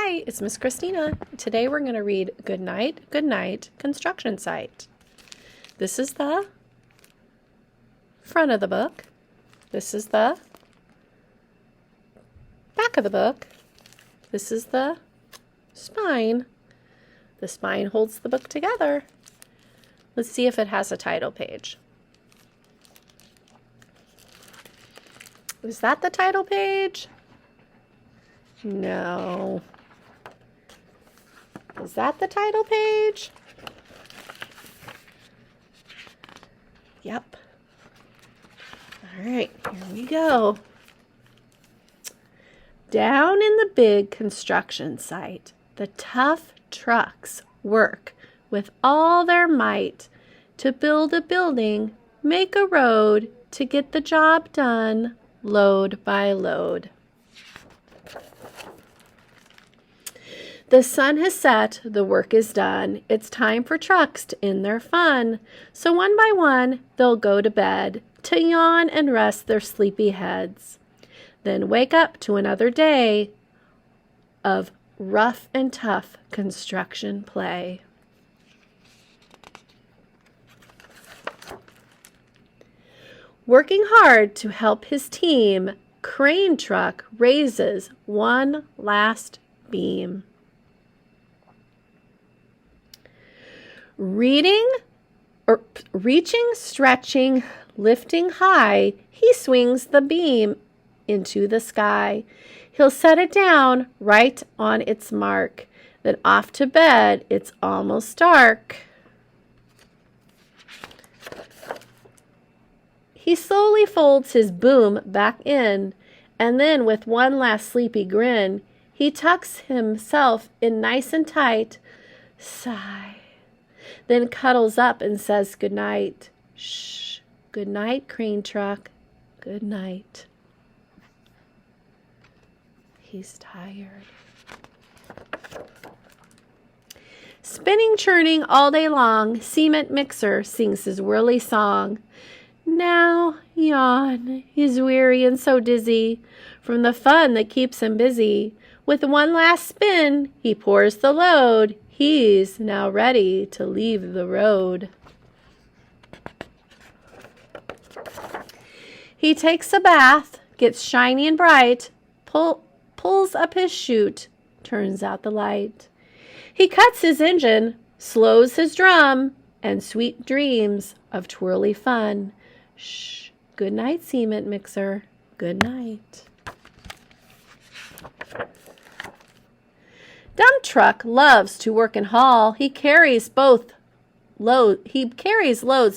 Hi, it's Miss Christina. Today we're going to read Goodnight Construction Site. This is the front of the book. This is the back of the book. This is the spine. The spine holds the book together. Let's see if it has a title page. Is that the title page? No. Is that the title page? Yep. All right, here we go. Down in the big construction site, the tough trucks work with all their might to build a building, make a road, to get the job done, load by load. The sun has set, the work is done. It's time for trucks to end their fun. So one by one, they'll go to bed, to yawn and rest their sleepy heads. Then wake up to another day of rough and tough construction play. Working hard to help his team, crane truck raises one last beam. Reaching, stretching, lifting high, he swings the beam into the sky. He'll set it down right on its mark. Then off to bed, it's almost dark. He slowly folds his boom back in, and then with one last sleepy grin, he tucks himself in nice and tight. Sigh. Then cuddles up and says goodnight. Shh. Good night, crane truck. Good night. He's tired. Spinning, churning all day long, cement mixer sings his whirly song. Now, yawn, he's weary and so dizzy from the fun that keeps him busy. With one last spin, he pours the load. He's now ready to leave the road. He takes a bath, gets shiny and bright, pulls up his chute, turns out the light. He cuts his engine, slows his drum, and sweet dreams of twirly fun. Shh, good night, cement mixer, good night. Dump truck loves to work and haul. He carries loads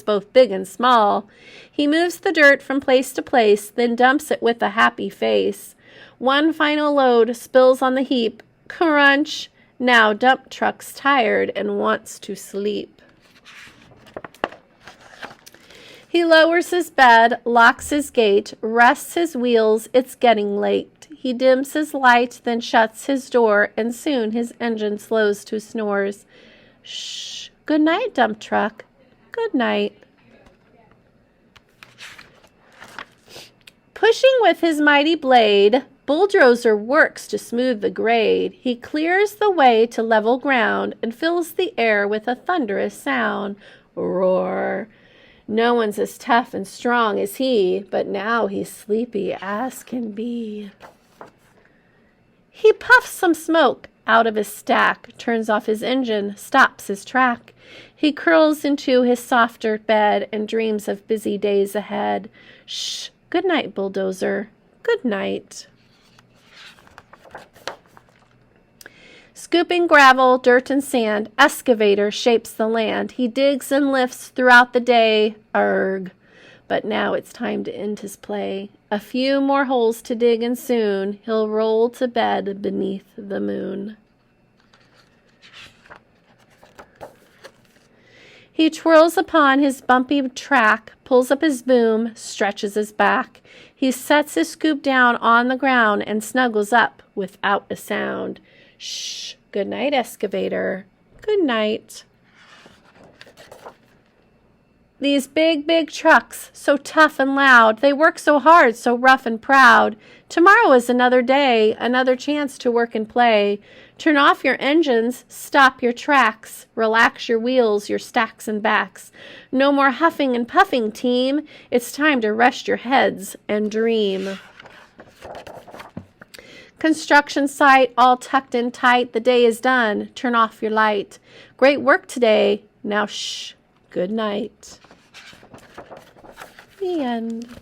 both big and small. He moves the dirt from place to place, then dumps it with a happy face. One final load spills on the heap. Crunch! Now dump truck's tired and wants to sleep. He lowers his bed, locks his gate, rests his wheels. It's getting late. He dims his light, then shuts his door, and soon his engine slows to snores. Shh. Good night, dump truck. Good night. Pushing with his mighty blade, bulldozer works to smooth the grade. He clears the way to level ground and fills the air with a thunderous sound. Roar. No one's as tough and strong as he, but now he's sleepy as can be. He puffs some smoke out of his stack, turns off his engine, stops his track. He curls into his softer bed and dreams of busy days ahead. Shh, good night, bulldozer, good night. Scooping gravel, dirt, and sand, excavator shapes the land. He digs and lifts throughout the day. Arg. But now it's time to end his play. A few more holes to dig and soon he'll roll to bed beneath the moon. He twirls upon his bumpy track, pulls up his boom, stretches his back. He sets his scoop down on the ground and snuggles up without a sound. Shh, good night, excavator. Good night. These big, big trucks, so tough and loud, they work so hard, so rough and proud. Tomorrow is another day, another chance to work and play. Turn off your engines, stop your tracks, relax your wheels, your stacks and backs. No more huffing and puffing, team. It's time to rest your heads and dream. Construction site all tucked in tight. The day is done. Turn off your light. Great work today. Now shh. Good night. The end.